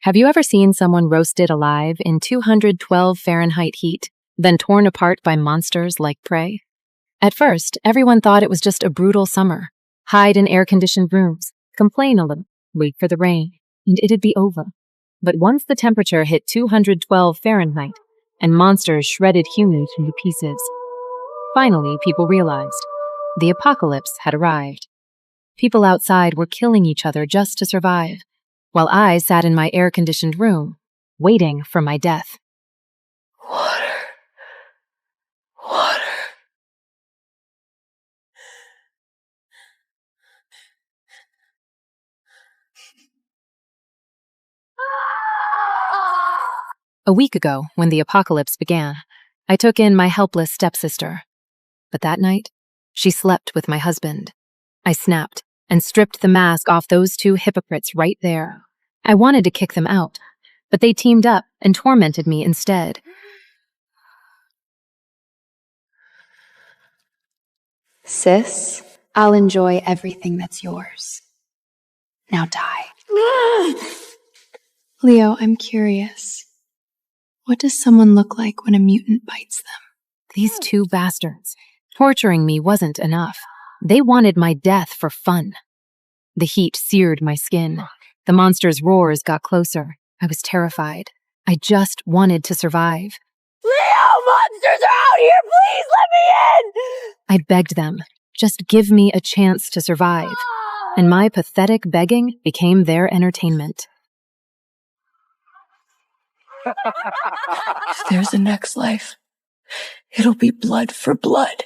Have you ever seen someone roasted alive in 212 Fahrenheit heat, then torn apart by monsters like prey? At first, everyone thought it was just a brutal summer. Hide in air-conditioned rooms, complain a little, wait for the rain, and it'd be over. But once the temperature hit 212 Fahrenheit, and monsters shredded humans into pieces, finally people realized the apocalypse had arrived. People outside were killing each other just to survive, while I sat in my air-conditioned room, waiting for my death. Water. Water. A week ago, when the apocalypse began, I took in my helpless stepsister. But that night, she slept with my husband. I snapped and stripped the mask off those two hypocrites right there. I wanted to kick them out, but they teamed up and tormented me instead. Sis, I'll enjoy everything that's yours. Now die. Leo, I'm curious. What does someone look like when a mutant bites them? These two bastards. Torturing me wasn't enough. They wanted my death for fun. The heat seared my skin. The monster's roars got closer. I was terrified. I just wanted to survive. Leo, monsters are out here! Please let me in! I begged them, just give me a chance to survive. And my pathetic begging became their entertainment. If there's a next life, it'll be blood for blood.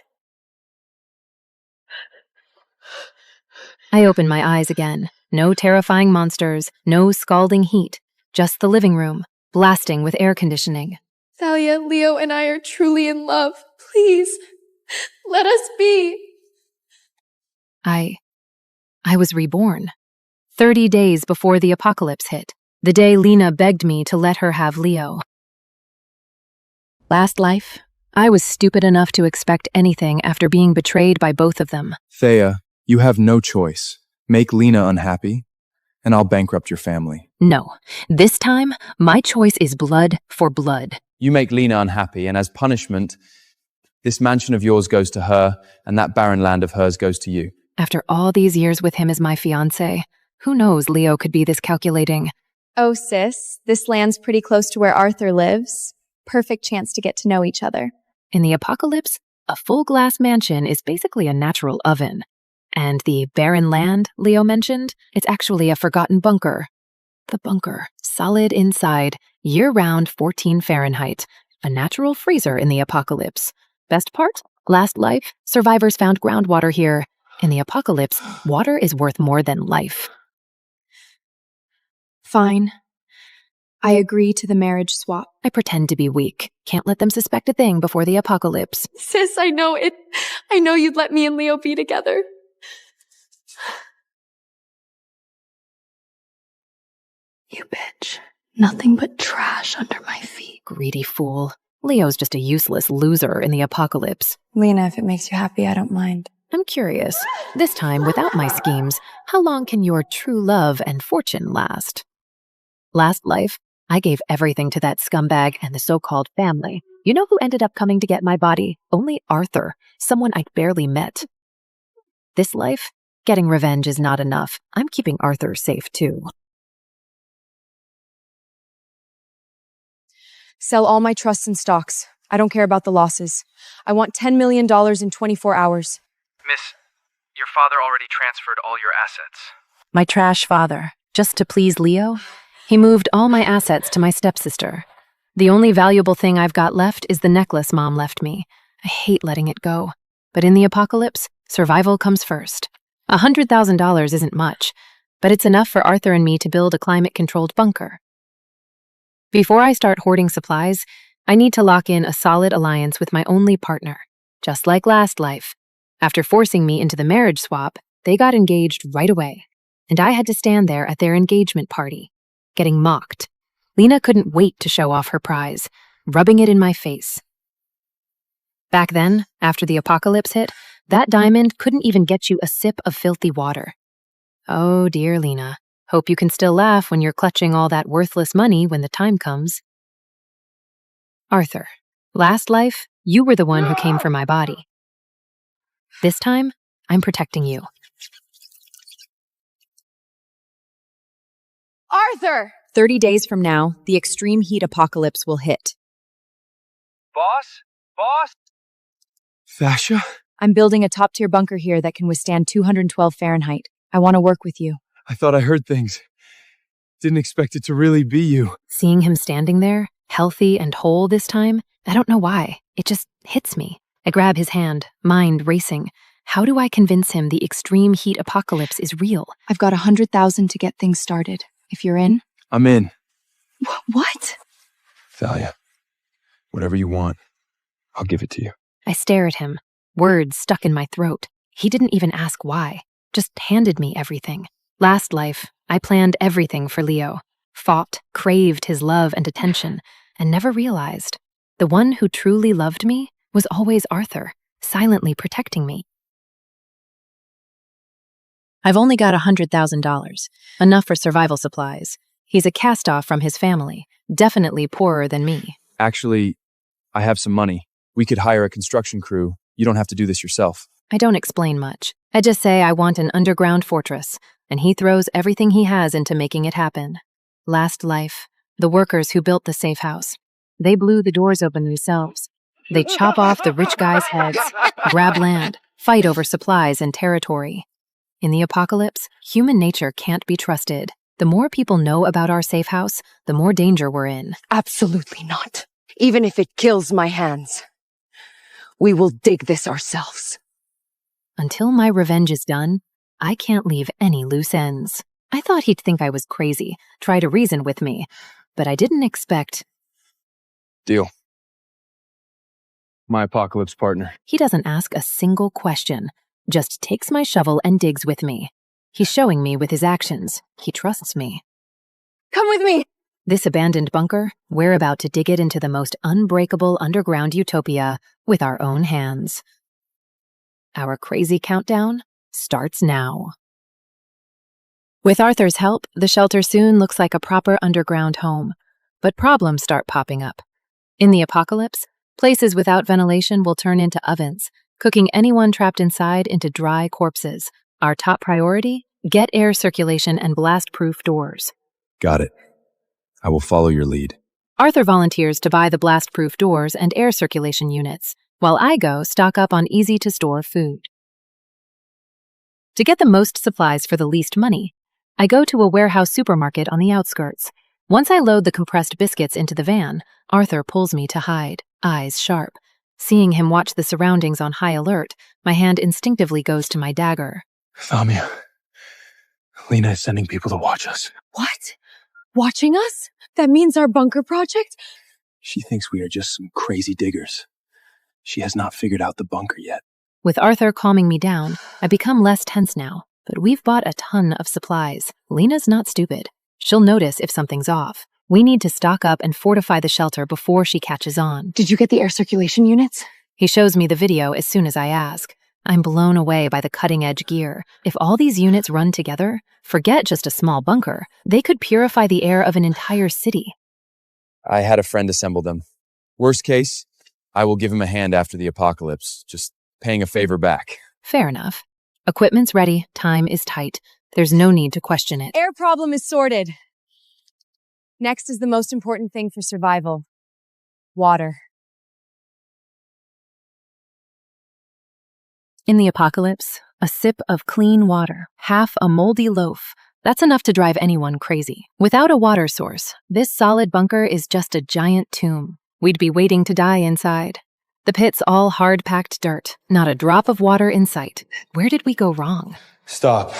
I opened my eyes again. No terrifying monsters, no scalding heat, just the living room, blasting with air conditioning. Thalia, Leo, and I are truly in love. Please, let us be. I was reborn. 30 days before the apocalypse hit, the day Lena begged me to let her have Leo. Last life, I was stupid enough to expect anything after being betrayed by both of them. Thea, you have no choice. Make Lena unhappy, and I'll bankrupt your family. No, this time, my choice is blood for blood. You make Lena unhappy, and as punishment, this mansion of yours goes to her, and that barren land of hers goes to you. After all these years with him as my fiancé, who knows Leo could be this calculating? Oh, sis, this land's pretty close to where Arthur lives. Perfect chance to get to know each other. In the apocalypse, a full glass mansion is basically a natural oven. And the barren land Leo mentioned, it's actually a forgotten bunker. The bunker, solid inside, year-round 14 Fahrenheit, a natural freezer in the apocalypse. Best part? Last life, survivors found groundwater here. In the apocalypse, water is worth more than life. Fine. I agree to the marriage swap. I pretend to be weak. Can't let them suspect a thing before the apocalypse. Sis, I know it. I know you'd let me and Leo be together. You bitch. Nothing but trash under my feet. Greedy fool. Leo's just a useless loser in the apocalypse. Lena, if it makes you happy, I don't mind. I'm curious, this time without my schemes, how long can your true love and fortune last? Last life, I gave everything to that scumbag and the so-called family. You know who ended up coming to get my body? Only Arthur, someone I'd barely met. This life, getting revenge is not enough. I'm keeping Arthur safe too. Sell all my trusts and stocks. I don't care about the losses. I want $10 million in 24 hours. Miss, your father already transferred all your assets. My trash father, just to please Leo, he moved all my assets to my stepsister. The only valuable thing I've got left is the necklace Mom left me. I hate letting it go. But in the apocalypse, survival comes first. $100,000 isn't much, but it's enough for Arthur and me to build a climate-controlled bunker. Before I start hoarding supplies, I need to lock in a solid alliance with my only partner. Just like last life. After forcing me into the marriage swap, they got engaged right away, and I had to stand there at their engagement party, getting mocked. Lena couldn't wait to show off her prize, rubbing it in my face. Back then, after the apocalypse hit, that diamond couldn't even get you a sip of filthy water. Oh dear, Lena, Hope you can still laugh when you're clutching all that worthless money when the time comes. Arthur, last life, you were the one who came for my body. This time, I'm protecting you. Arthur! 30 days from now, the extreme heat apocalypse will hit. Boss? Boss? Fascia? I'm building a top-tier bunker here that can withstand 212 Fahrenheit. I want to work with you. I thought I heard things. Didn't expect it to really be you. Seeing him standing there, healthy and whole this time, I don't know why. It just hits me. I grab his hand, mind racing. How do I convince him the extreme heat apocalypse is real? I've got 100,000 to get things started. If you're in. I'm in. What? Thalia, whatever you want, I'll give it to you. I stare at him, words stuck in my throat. He didn't even ask why, just handed me everything. Last life, I planned everything for Leo, fought, craved his love and attention, and never realized the one who truly loved me was always Arthur, silently protecting me. I've only got $100,000, enough for survival supplies. He's a cast-off from his family, definitely poorer than me. Actually, I have some money. We could hire a construction crew. You don't have to do this yourself. I don't explain much. I just say I want an underground fortress, and he throws everything he has into making it happen. Last life, the workers who built the safe house. They blew the doors open themselves. They chop off the rich guys' heads, grab land, fight over supplies and territory. In the apocalypse, human nature can't be trusted. The more people know about our safe house, the more danger we're in. Absolutely not. Even if it kills my hands. We will dig this ourselves. Until my revenge is done, I can't leave any loose ends. I thought he'd think I was crazy, try to reason with me, but I didn't expect... Deal. My apocalypse partner. He doesn't ask a single question, just takes my shovel and digs with me. He's showing me with his actions. He trusts me. Come with me! This abandoned bunker, we're about to dig it into the most unbreakable underground utopia with our own hands. Our crazy countdown starts now. With Arthur's help, the shelter soon looks like a proper underground home, but problems start popping up. In the apocalypse, places without ventilation will turn into ovens, cooking anyone trapped inside into dry corpses. Our top priority? Get air circulation and blast-proof doors. Got it. I will follow your lead. Arthur volunteers to buy the blast-proof doors and air circulation units, while I go stock up on easy-to-store food. To get the most supplies for the least money, I go to a warehouse supermarket on the outskirts. Once I load the compressed biscuits into the van, Arthur pulls me to hide, eyes sharp. Seeing him watch the surroundings on high alert, my hand instinctively goes to my dagger. Thamia, Lena is sending people to watch us. What? Watching us? That means our bunker project? She thinks we are just some crazy diggers. She has not figured out the bunker yet. With Arthur calming me down, I become less tense now, but we've bought a ton of supplies. Lena's not stupid. She'll notice if something's off. We need to stock up and fortify the shelter before she catches on. Did you get the air circulation units? He shows me the video as soon as I ask. I'm blown away by the cutting-edge gear. If all these units run together, forget just a small bunker. They could purify the air of an entire city. I had a friend assemble them. Worst case, I will give him a hand after the apocalypse, just paying a favor back. Fair enough. Equipment's ready, time is tight. There's no need to question it. Air problem is sorted. Next is the most important thing for survival. Water. In the apocalypse, a sip of clean water, half a moldy loaf, that's enough to drive anyone crazy. Without a water source, this solid bunker is just a giant tomb. We'd be waiting to die inside. The pit's all hard-packed dirt, not a drop of water in sight. Where did we go wrong? Stop.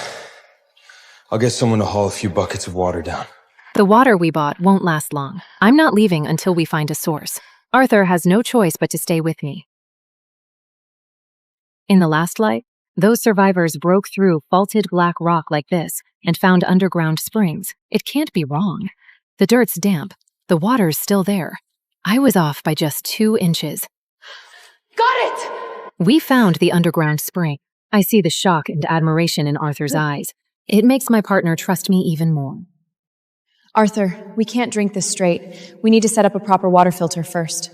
I'll get someone to haul a few buckets of water down. The water we bought won't last long. I'm not leaving until we find a source. Arthur has no choice but to stay with me. In the last life, those survivors broke through faulted black rock like this and found underground springs. It can't be wrong. The dirt's damp. The water's still there. I was off by just 2 inches. Got it! We found the underground spring. I see the shock and admiration in Arthur's eyes. It makes my partner trust me even more. Arthur, we can't drink this straight. We need to set up a proper water filter first.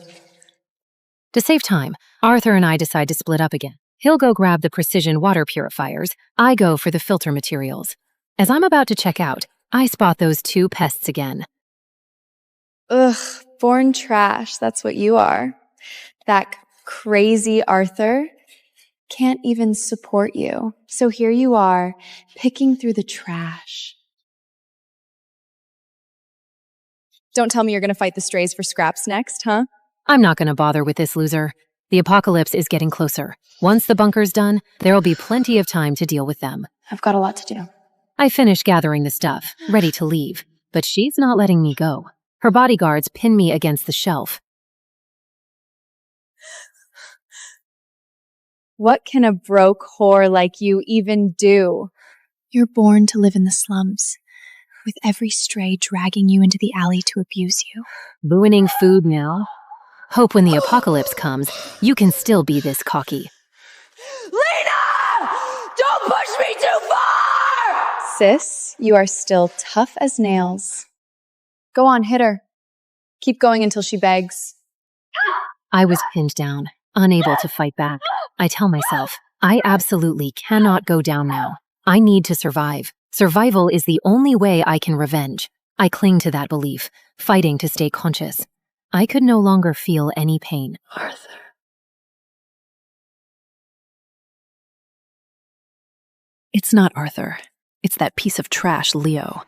To save time, Arthur and I decide to split up again. He'll go grab the precision water purifiers. I go for the filter materials. As I'm about to check out, I spot those two pests again. Ugh, born trash, that's what you are. That crazy Arthur can't even support you. So here you are, picking through the trash. Don't tell me you're going to fight the strays for scraps next, huh? I'm not going to bother with this loser. The apocalypse is getting closer. Once the bunker's done, there'll be plenty of time to deal with them. I've got a lot to do. I finish gathering the stuff, ready to leave, but she's not letting me go. Her bodyguards pin me against the shelf. What can a broke whore like you even do? You're born to live in the slums, with every stray dragging you into the alley to abuse you. Ruining food now? Hope when the apocalypse comes, you can still be this cocky. Lena! Don't push me too far! Sis, you are still tough as nails. Go on, hit her. Keep going until she begs. I was pinned down, unable to fight back. I tell myself, I absolutely cannot go down now. I need to survive. Survival is the only way I can revenge. I cling to that belief, fighting to stay conscious. I could no longer feel any pain. Arthur. It's not Arthur. It's that piece of trash, Leo.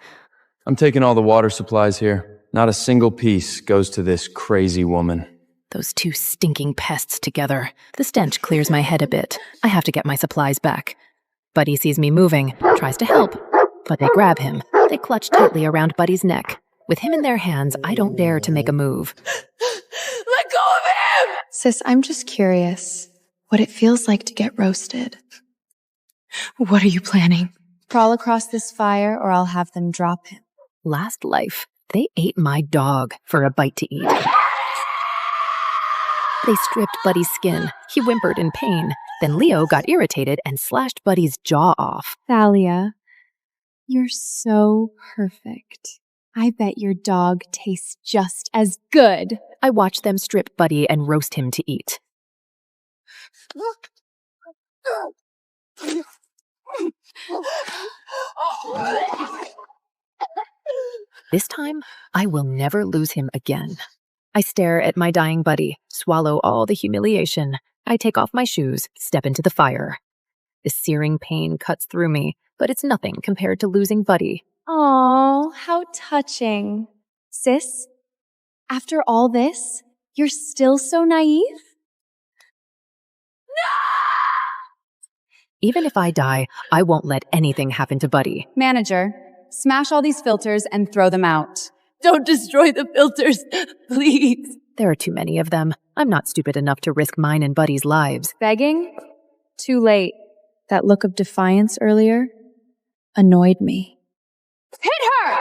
I'm taking all the water supplies here. Not a single piece goes to this crazy woman. Those two stinking pests together. The stench clears my head a bit. I have to get my supplies back. Buddy sees me moving, tries to help, but they grab him. They clutch tightly around Buddy's neck. With him in their hands, I don't dare to make a move. Let go of him! Sis, I'm just curious what it feels like to get roasted. What are you planning? Crawl across this fire or I'll have them drop him. Last life, they ate my dog for a bite to eat. They stripped Buddy's skin. He whimpered in pain. Then Leo got irritated and slashed Buddy's jaw off. Thalia, you're so perfect. I bet your dog tastes just as good. I watched them strip Buddy and roast him to eat. This time, I will never lose him again. I stare at my dying Buddy, swallow all the humiliation. I take off my shoes, step into the fire. The searing pain cuts through me, but it's nothing compared to losing Buddy. Aw, how touching. Sis, after all this, you're still so naive? Even if I die, I won't let anything happen to Buddy. Manager, smash all these filters and throw them out. Don't destroy the filters, please. There are too many of them. I'm not stupid enough to risk mine and Buddy's lives. Begging? Too late. That look of defiance earlier annoyed me. Hit her!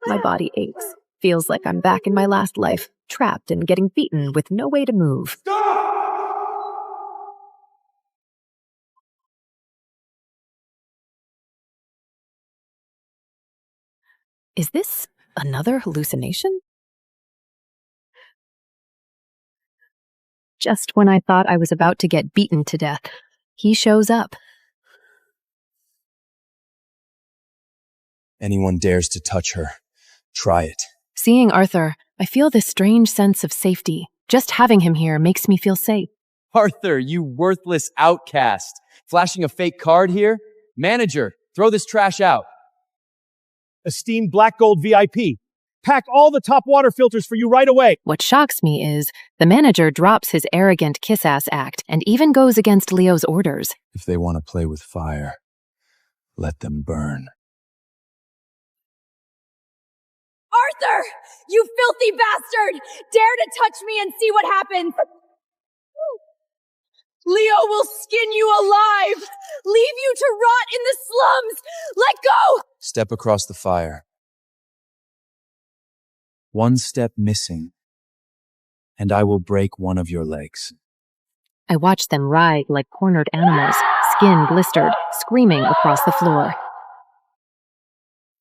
My body aches. Feels like I'm back in my last life, trapped and getting beaten with no way to move. Is this another hallucination? Just when I thought I was about to get beaten to death, he shows up. Anyone dares to touch her, try it. Seeing Arthur, I feel this strange sense of safety. Just having him here makes me feel safe. Arthur, you worthless outcast. Flashing a fake card here? Manager, throw this trash out. Esteemed Black Gold VIP. Pack all the top water filters for you right away. What shocks me is the manager drops his arrogant kiss-ass act and even goes against Leo's orders. If they want to play with fire, let them burn. Arthur! You filthy bastard! Dare to touch me and see what happens! Leo will skin you alive! Leave you to rot in the slums! Let go! Step across the fire. One step missing, and I will break one of your legs. I watch them writhe like cornered animals, skin blistered, screaming across the floor.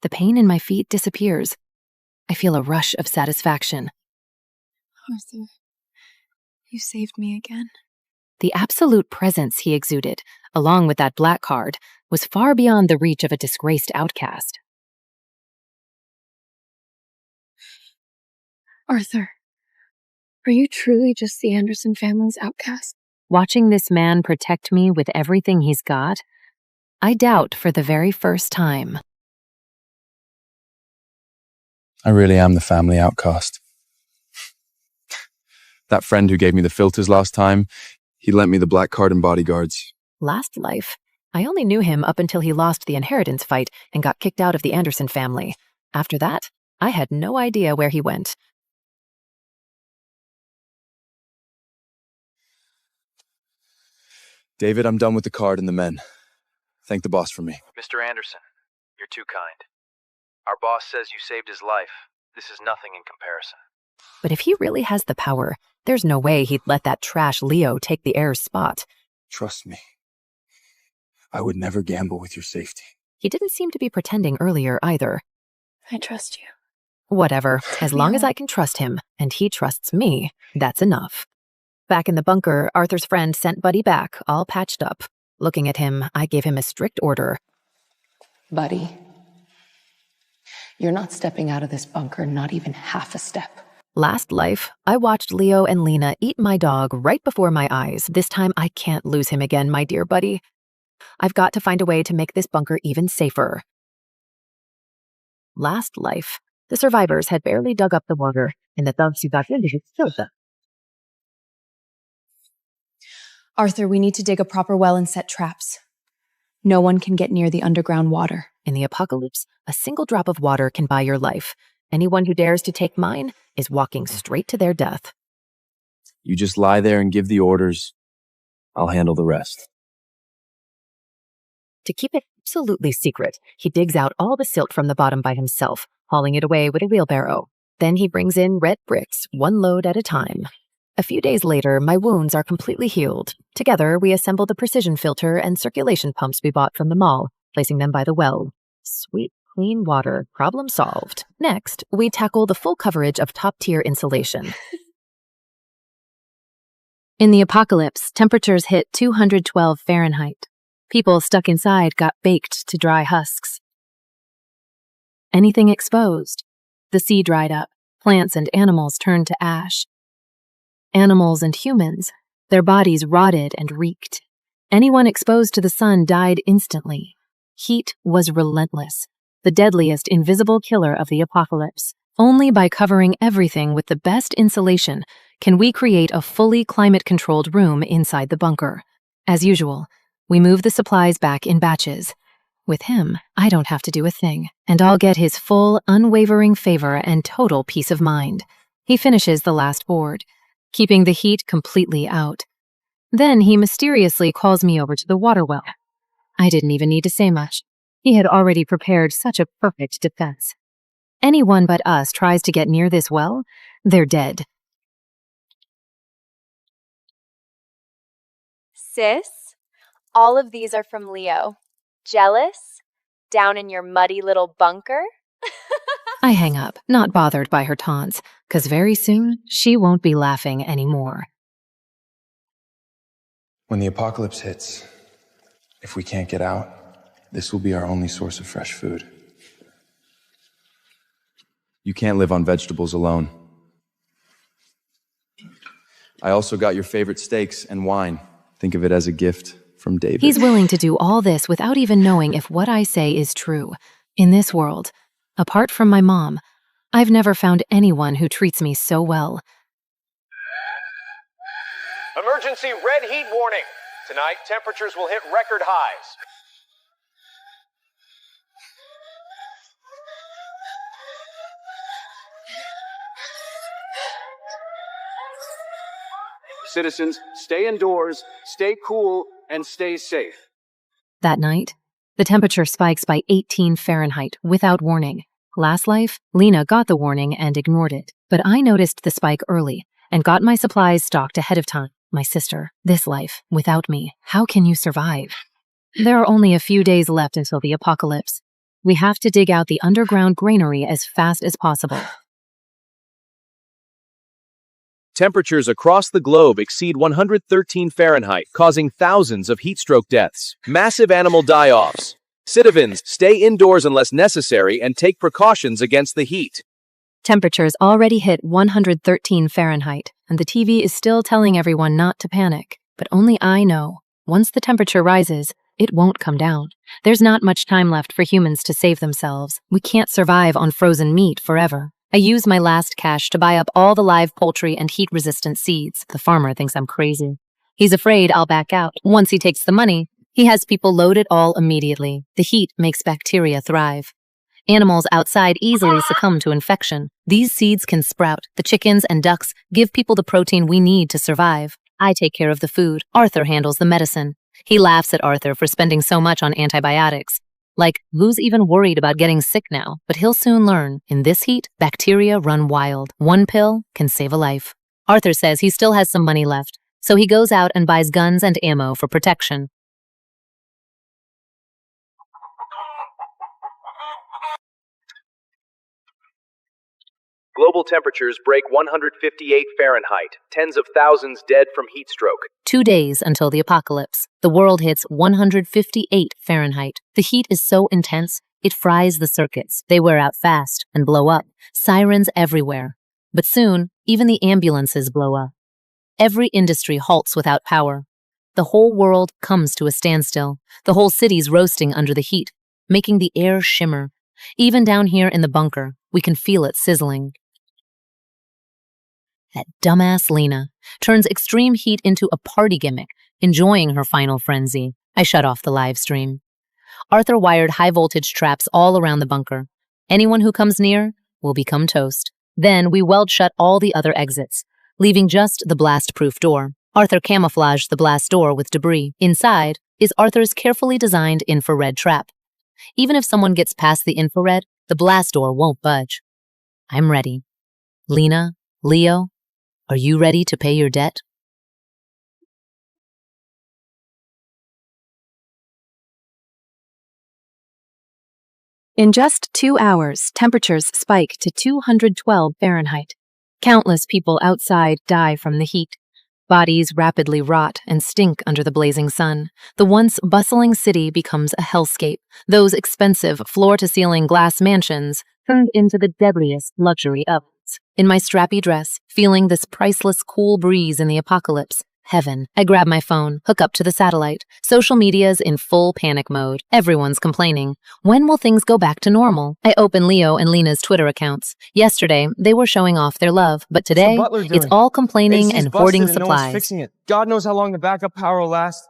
The pain in my feet disappears. I feel a rush of satisfaction. Arthur, you saved me again. The absolute presence he exuded, along with that black card, was far beyond the reach of a disgraced outcast. Arthur, are you truly just the Anderson family's outcast? Watching this man protect me with everything he's got, I doubt for the very first time. I really am the family outcast. That friend who gave me the filters last time, he lent me the black card and bodyguards. Last life? I only knew him up until he lost the inheritance fight and got kicked out of the Anderson family. After that, I had no idea where he went. David, I'm done with the card and the men. Thank the boss for me. Mr. Anderson, you're too kind. Our boss says you saved his life. This is nothing in comparison. But if he really has the power, there's no way he'd let that trash Leo take the heir's spot. Trust me. I would never gamble with your safety. He didn't seem to be pretending earlier either. I trust you. Whatever, as long as I can trust him, and he trusts me, that's enough. Back in the bunker, Arthur's friend sent Buddy back, all patched up. Looking at him, I gave him a strict order. Buddy, you're not stepping out of this bunker, not even half a step. Last life, I watched Leo and Lena eat my dog right before my eyes. This time, I can't lose him again, my dear buddy. I've got to find a way to make this bunker even safer. Last life, the survivors had barely dug up the water, and the thugs who got into it killed them. Arthur, we need to dig a proper well and set traps. No one can get near the underground water. In the apocalypse, a single drop of water can buy your life. Anyone who dares to take mine is walking straight to their death. You just lie there and give the orders. I'll handle the rest. To keep it absolutely secret, he digs out all the silt from the bottom by himself, hauling it away with a wheelbarrow. Then he brings in red bricks, one load at a time. A few days later, my wounds are completely healed. Together, we assemble the precision filter and circulation pumps we bought from the mall, placing them by the well. Sweet, clean water. Problem solved. Next, we tackle the full coverage of top-tier insulation. In the apocalypse, temperatures hit 212 Fahrenheit. People stuck inside got baked to dry husks. Anything exposed. The sea dried up. Plants and animals turned to ash. Animals and humans, their bodies rotted and reeked. Anyone exposed to the sun died instantly. Heat was relentless, the deadliest invisible killer of the apocalypse. Only by covering everything with the best insulation can we create a fully climate-controlled room inside the bunker. As usual, we move the supplies back in batches. With him, I don't have to do a thing, and I'll get his full, unwavering favor and total peace of mind. He finishes the last board, keeping the heat completely out. Then he mysteriously calls me over to the water well. I didn't even need to say much. He had already prepared such a perfect defense. Anyone but us tries to get near this well, they're dead. Sis, all of these are from Leo. Jealous? Down in your muddy little bunker? I hang up, not bothered by her taunts, 'cause very soon she won't be laughing anymore. When the apocalypse hits, if we can't get out, this will be our only source of fresh food. You can't live on vegetables alone. I also got your favorite steaks and wine. Think of it as a gift from David. He's willing to do all this without even knowing if what I say is true. In this world, apart from my mom, I've never found anyone who treats me so well. Emergency red heat warning. Tonight, temperatures will hit record highs. Citizens, stay indoors, stay cool, and stay safe. That night, the temperature spikes by 18 Fahrenheit without warning. Last life, Lena got the warning and ignored it. But I noticed the spike early and got my supplies stocked ahead of time. My sister, this life, without me, how can you survive? There are only a few days left until the apocalypse. We have to dig out the underground granary as fast as possible. Temperatures across the globe exceed 113 Fahrenheit, causing thousands of heatstroke deaths. Massive animal die-offs. Citizens, stay indoors unless necessary and take precautions against the heat. Temperatures already hit 113 Fahrenheit, and the TV is still telling everyone not to panic. But only I know, once the temperature rises, it won't come down. There's not much time left for humans to save themselves. We can't survive on frozen meat forever. I use my last cash to buy up all the live poultry and heat-resistant seeds. The farmer thinks I'm crazy. He's afraid I'll back out. Once he takes the money, he has people load it all immediately. The heat makes bacteria thrive. Animals outside easily succumb to infection. These seeds can sprout. The chickens and ducks give people the protein we need to survive. I take care of the food. Arthur handles the medicine. He laughs at Arthur for spending so much on antibiotics. Like, who's even worried about getting sick now? But he'll soon learn. In this heat, bacteria run wild. One pill can save a life. Arthur says he still has some money left, so he goes out and buys guns and ammo for protection. Global temperatures break 158 Fahrenheit, tens of thousands dead from heat stroke. 2 days until the apocalypse. The world hits 158 Fahrenheit. The heat is so intense, it fries the circuits. They wear out fast and blow up. Sirens everywhere. But soon, even the ambulances blow up. Every industry halts without power. The whole world comes to a standstill. The whole city's roasting under the heat, making the air shimmer. Even down here in the bunker, we can feel it sizzling. That dumbass Lena turns extreme heat into a party gimmick, enjoying her final frenzy. I shut off the live stream. Arthur wired high-voltage traps all around the bunker. Anyone who comes near will become toast. Then we weld shut all the other exits, leaving just the blast-proof door. Arthur camouflaged the blast door with debris. Inside is Arthur's carefully designed infrared trap. Even if someone gets past the infrared, the blast door won't budge. I'm ready. Lena, Leo, are you ready to pay your debt? In just 2 hours, temperatures spike to 212 Fahrenheit. Countless people outside die from the heat. Bodies rapidly rot and stink under the blazing sun. The once bustling city becomes a hellscape. Those expensive floor-to-ceiling glass mansions turned into the deadliest luxury ovens. In my strappy dress, feeling this priceless cool breeze in the apocalypse, heaven, I grab my phone, hook up to the satellite. Social media's in full panic mode. Everyone's complaining. When will things go back to normal? I open Leo and Lena's Twitter accounts. Yesterday, they were showing off their love, but today, it's all complaining and hoarding supplies. No one's fixing it. God knows how long the backup power will last.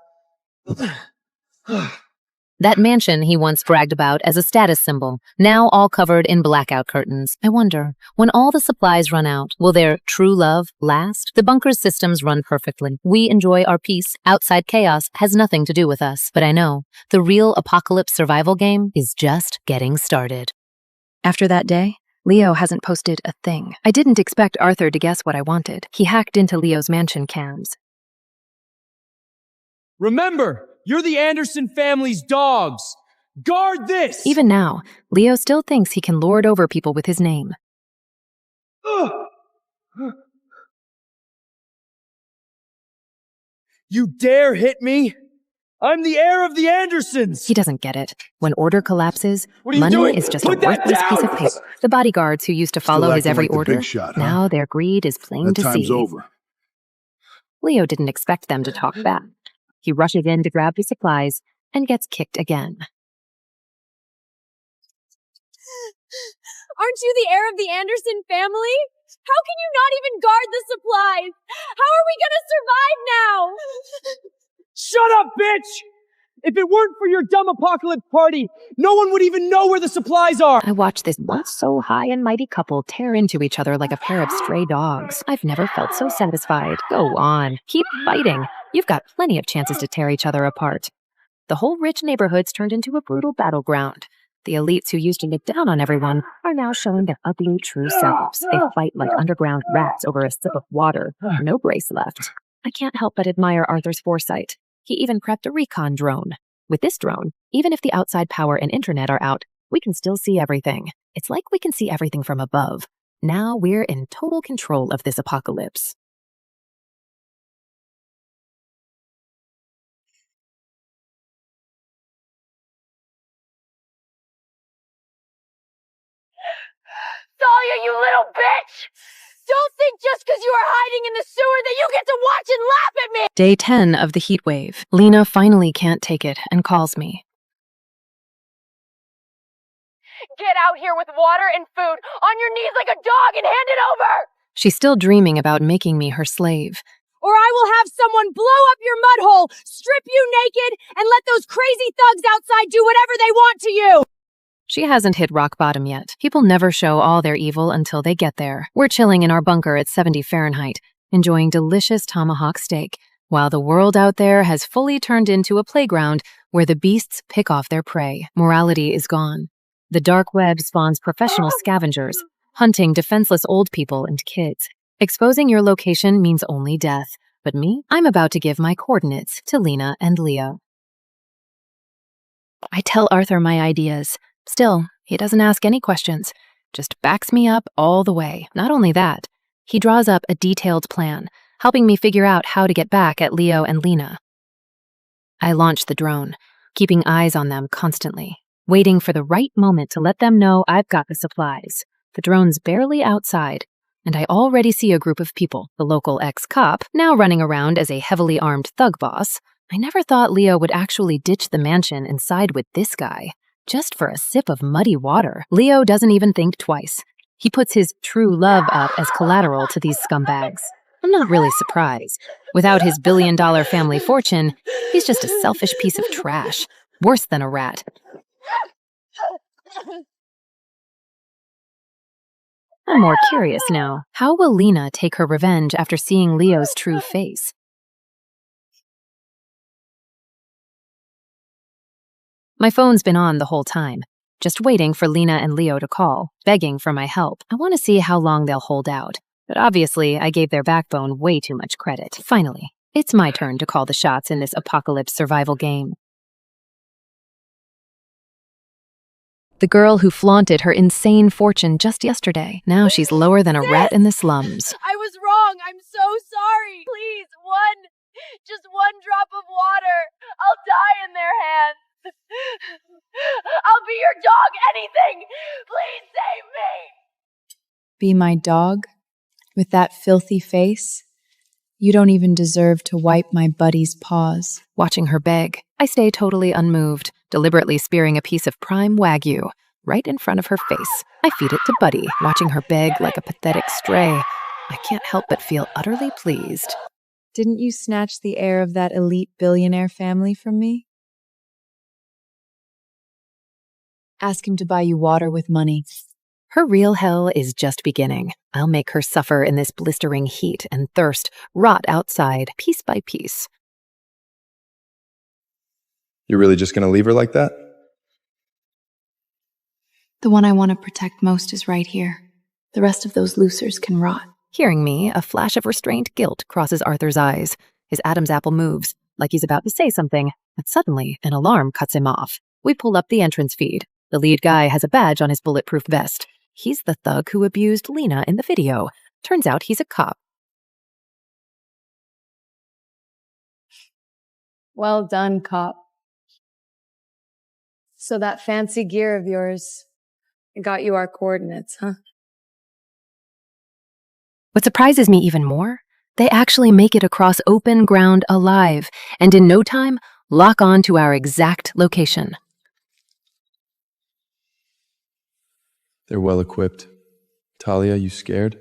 That mansion he once bragged about as a status symbol, now all covered in blackout curtains. I wonder, when all the supplies run out, will their true love last? The bunker's systems run perfectly. We enjoy our peace. Outside chaos has nothing to do with us. But I know, the real apocalypse survival game is just getting started. After that day, Leo hasn't posted a thing. I didn't expect Arthur to guess what I wanted. He hacked into Leo's mansion cams. Remember, you're the Anderson family's dogs. Guard this! Even now, Leo still thinks he can lord over people with his name. You dare hit me? I'm the heir of the Andersons! He doesn't get it. When order collapses, What are you money doing? is just Put a that worthless down! piece of paper. The bodyguards who used to follow his acting every like the order, big shot, huh? now their greed is plain That to time's see. over. Leo didn't expect them to talk back. He rushes in to grab the supplies and gets kicked again. Aren't you the heir of the Anderson family? How can you not even guard the supplies? How are we gonna survive now? Shut up, bitch! If it weren't for your dumb apocalypse party, no one would even know where the supplies are! I watched this once so high and mighty couple tear into each other like a pair of stray dogs. I've never felt so satisfied. Go on. Keep fighting. You've got plenty of chances to tear each other apart. The whole rich neighborhood's turned into a brutal battleground. The elites who used to look down on everyone are now showing their ugly, true selves. They fight like underground rats over a sip of water. No grace left. I can't help but admire Arthur's foresight. He even prepped a recon drone. With this drone, even if the outside power and internet are out, we can still see everything. It's like we can see everything from above. Now we're in total control of this apocalypse. Thalia, you little bitch! Don't think just because you are hiding in the sewer that you get to watch and laugh at me! Day 10 of the heat wave. Lena finally can't take it and calls me. Get out here with water and food, on your knees like a dog, and hand it over! She's still dreaming about making me her slave. Or I will have someone blow up your mud hole, strip you naked, and let those crazy thugs outside do whatever they want to you! She hasn't hit rock bottom yet. People never show all their evil until they get there. We're chilling in our bunker at 70 Fahrenheit, enjoying delicious tomahawk steak, while the world out there has fully turned into a playground where the beasts pick off their prey. Morality is gone. The dark web spawns professional scavengers, hunting defenseless old people and kids. Exposing your location means only death. But me, I'm about to give my coordinates to Lena and Leo. I tell Arthur my ideas. Still, he doesn't ask any questions, just backs me up all the way. Not only that, he draws up a detailed plan, helping me figure out how to get back at Leo and Lena. I launch the drone, keeping eyes on them constantly, waiting for the right moment to let them know I've got the supplies. The drone's barely outside, and I already see a group of people, the local ex-cop, now running around as a heavily armed thug boss. I never thought Leo would actually ditch the mansion and side with this guy. Just for a sip of muddy water. Leo doesn't even think twice. He puts his true love up as collateral to these scumbags. I'm not really surprised. Without his billion-dollar family fortune, he's just a selfish piece of trash. Worse than a rat. I'm more curious now. How will Lena take her revenge after seeing Leo's true face? My phone's been on the whole time, just waiting for Lena and Leo to call, begging for my help. I want to see how long they'll hold out, but obviously I gave their backbone way too much credit. Finally, it's my turn to call the shots in this apocalypse survival game. The girl who flaunted her insane fortune just yesterday. Now she's lower than a rat in the slums. I was wrong. I'm so sorry. Please, just one drop of water. I'll die in their hands. I'll be your dog, anything. Please save me. Be my dog? With that filthy face? You don't even deserve to wipe my buddy's paws. Watching her beg, I stay totally unmoved, deliberately spearing a piece of prime Wagyu right in front of her face. I feed it to Buddy, watching her beg like a pathetic stray. I can't help but feel utterly pleased. Didn't you snatch the heir of that elite billionaire family from me? Ask him to buy you water with money. Her real hell is just beginning. I'll make her suffer in this blistering heat and thirst, rot outside, piece by piece. You're really just gonna leave her like that? The one I want to protect most is right here. The rest of those losers can rot. Hearing me, a flash of restrained guilt crosses Arthur's eyes. His Adam's apple moves, like he's about to say something, but suddenly an alarm cuts him off. We pull up the entrance feed. The lead guy has a badge on his bulletproof vest. He's the thug who abused Lena in the video. Turns out he's a cop. Well done, cop. So that fancy gear of yours got you our coordinates, huh? What surprises me even more, they actually make it across open ground alive, and in no time, lock on to our exact location. They're well equipped. Talia, you scared?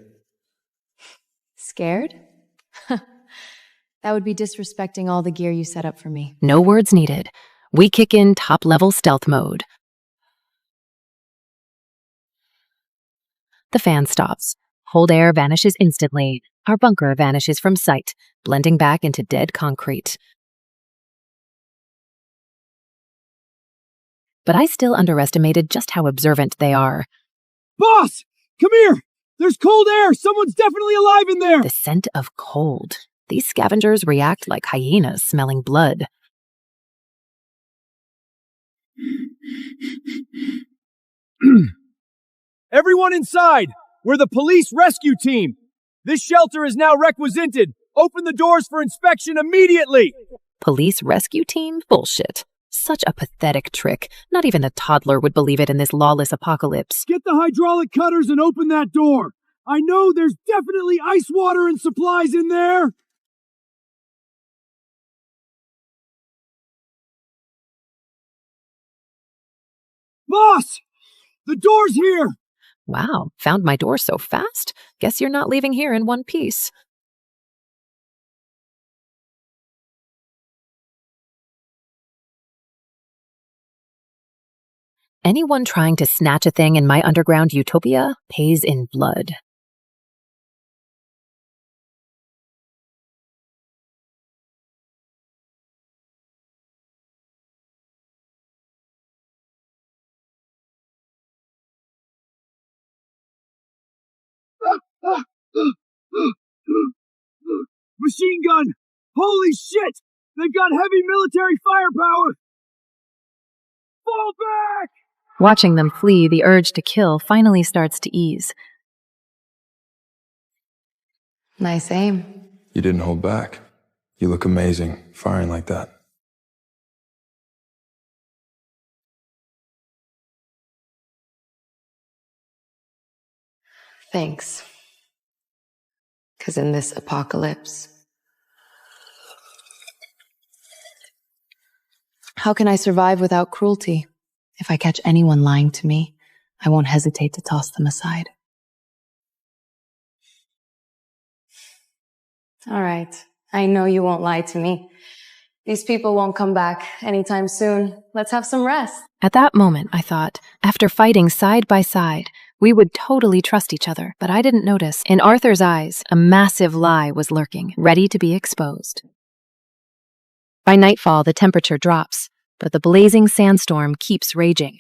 Scared? That would be disrespecting all the gear you set up for me. No words needed. We kick in top-level stealth mode. The fan stops. Cold air vanishes instantly. Our bunker vanishes from sight, blending back into dead concrete. But I still underestimated just how observant they are. Boss! Come here! There's cold air! Someone's definitely alive in there! The scent of cold. These scavengers react like hyenas smelling blood. Everyone inside! We're the police rescue team! This shelter is now requisited! Open the doors for inspection immediately! Police rescue team? Bullshit. Such a pathetic trick. Not even a toddler would believe it in this lawless apocalypse. Get the hydraulic cutters and open that door! I know there's definitely ice water and supplies in there! Boss! The door's here! Wow, found my door so fast? Guess you're not leaving here in one piece. Anyone trying to snatch a thing in my underground utopia pays in blood. Machine gun! Holy shit! They've got heavy military firepower! Fall back! Watching them flee, the urge to kill finally starts to ease. Nice aim. You didn't hold back. You look amazing, firing like that. Thanks. 'Cause in this apocalypse, how can I survive without cruelty? If I catch anyone lying to me, I won't hesitate to toss them aside. All right. I know you won't lie to me. These people won't come back anytime soon. Let's have some rest. At that moment, I thought, after fighting side by side, we would totally trust each other, but I didn't notice. In Arthur's eyes, a massive lie was lurking, ready to be exposed. By nightfall, the temperature drops, but the blazing sandstorm keeps raging.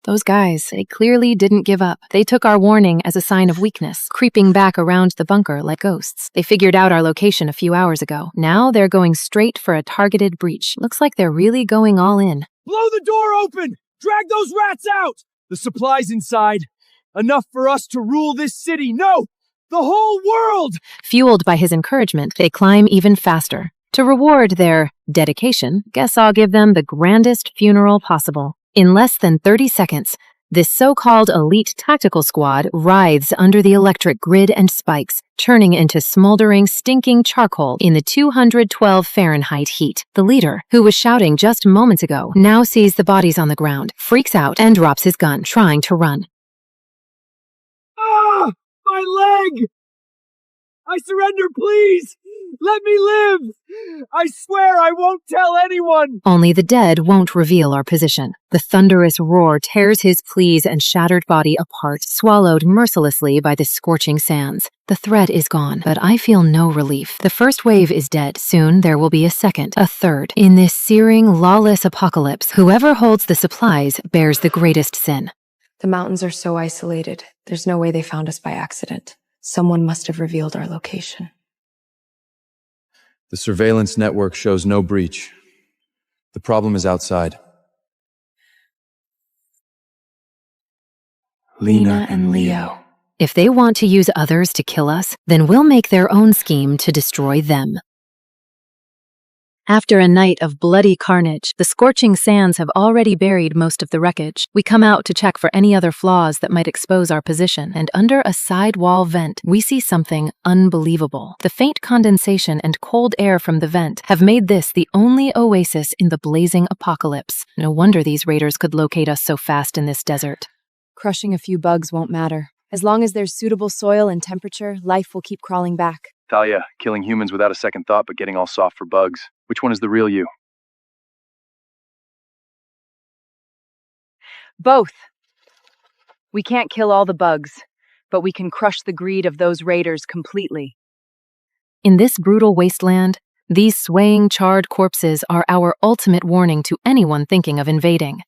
Those guys, they clearly didn't give up. They took our warning as a sign of weakness, creeping back around the bunker like ghosts. They figured out our location a few hours ago. Now they're going straight for a targeted breach. Looks like they're really going all in. Blow the door open! Drag those rats out! The supplies inside. Enough for us to rule this city. No! The whole world! Fueled by his encouragement, they climb even faster. To reward their dedication, guess I'll give them the grandest funeral possible. In less than 30 seconds, this so-called elite tactical squad writhes under the electric grid and spikes, turning into smoldering, stinking charcoal in the 212 Fahrenheit heat. The leader, who was shouting just moments ago, now sees the bodies on the ground, freaks out, and drops his gun, trying to run. Ah! My leg! I surrender, please! Let me live! I swear I won't tell anyone! Only the dead won't reveal our position. The thunderous roar tears his pleas and shattered body apart, swallowed mercilessly by the scorching sands. The threat is gone, but I feel no relief. The first wave is dead. Soon there will be a second, a third. In this searing, lawless apocalypse, whoever holds the supplies bears the greatest sin. The mountains are so isolated. There's no way they found us by accident. Someone must have revealed our location. The surveillance network shows no breach. The problem is outside. Lena and Leo. If they want to use others to kill us, then we'll make their own scheme to destroy them. After a night of bloody carnage, the scorching sands have already buried most of the wreckage. We come out to check for any other flaws that might expose our position, and under a side wall vent, we see something unbelievable. The faint condensation and cold air from the vent have made this the only oasis in the blazing apocalypse. No wonder these raiders could locate us so fast in this desert. Crushing a few bugs won't matter. As long as there's suitable soil and temperature, life will keep crawling back. Talia, killing humans without a second thought but getting all soft for bugs. Which one is the real you? Both. We can't kill all the bugs, but we can crush the greed of those raiders completely. In this brutal wasteland, these swaying, charred corpses are our ultimate warning to anyone thinking of invading.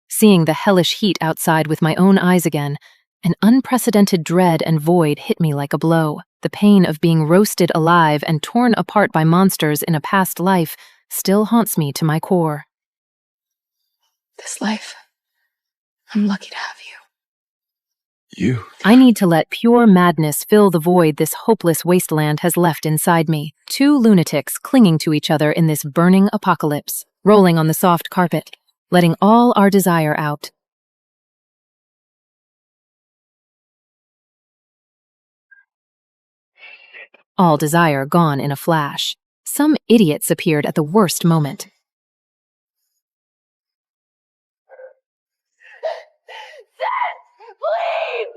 Seeing the hellish heat outside with my own eyes again, an unprecedented dread and void hit me like a blow. The pain of being roasted alive and torn apart by monsters in a past life still haunts me to my core. This life, I'm lucky to have you. You? I need to let pure madness fill the void this hopeless wasteland has left inside me. Two lunatics clinging to each other in this burning apocalypse, rolling on the soft carpet, letting all our desire out. All desire gone in a flash. Some idiots appeared at the worst moment. Please!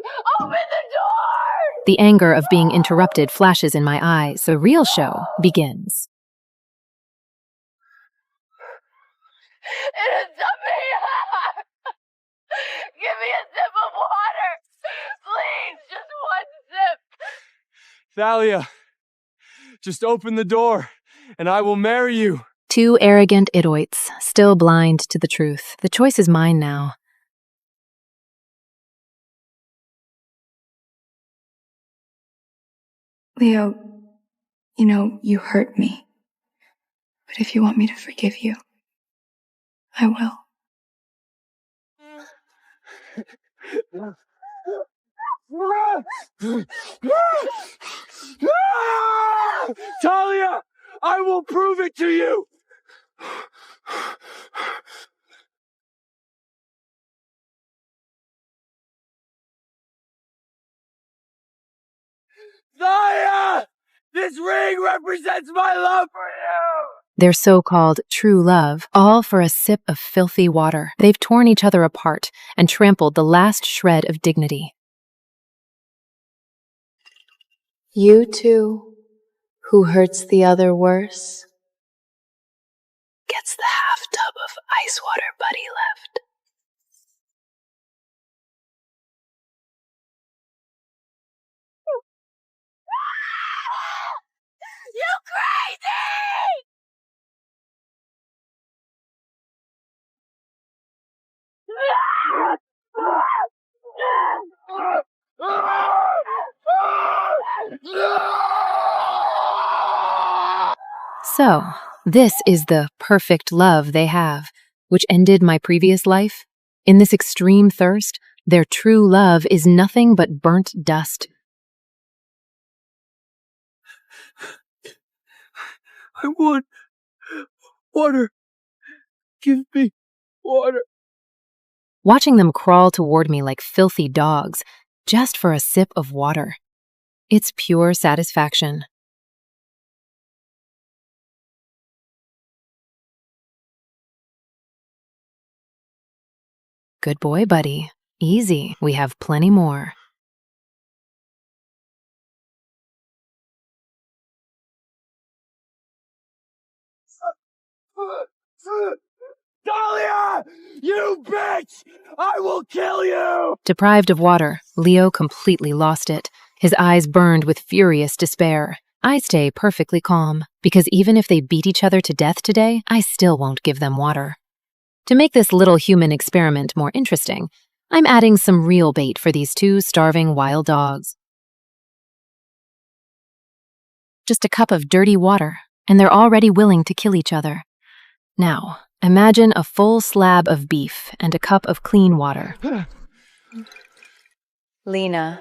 Open the door! The anger of being interrupted flashes in my eyes. The real show begins. It is me! Give me a sip of water! Please, just one sip! Thalia, just open the door, and I will marry you. Two arrogant idoites, still blind to the truth. The choice is mine now. Leo, you know, you hurt me. But if you want me to forgive you, I will. Talia, I will prove it to you. Talia, this ring represents my love for you. Their so-called true love, all for a sip of filthy water. They've torn each other apart and trampled the last shred of dignity. You two, who hurts the other worse, gets the half tub of ice water Buddy left. You crazy! So, this is the perfect love they have, which ended my previous life. In this extreme thirst, their true love is nothing but burnt dust. I want water. Give me water. Watching them crawl toward me like filthy dogs, just for a sip of water. It's pure satisfaction. Good boy, buddy. Easy. We have plenty more. Dahlia! You bitch! I will kill you! Deprived of water, Leo completely lost it. His eyes burned with furious despair. I stay perfectly calm, because even if they beat each other to death today, I still won't give them water. To make this little human experiment more interesting, I'm adding some real bait for these two starving wild dogs. Just a cup of dirty water, and they're already willing to kill each other. Now, imagine a full slab of beef and a cup of clean water. Lena,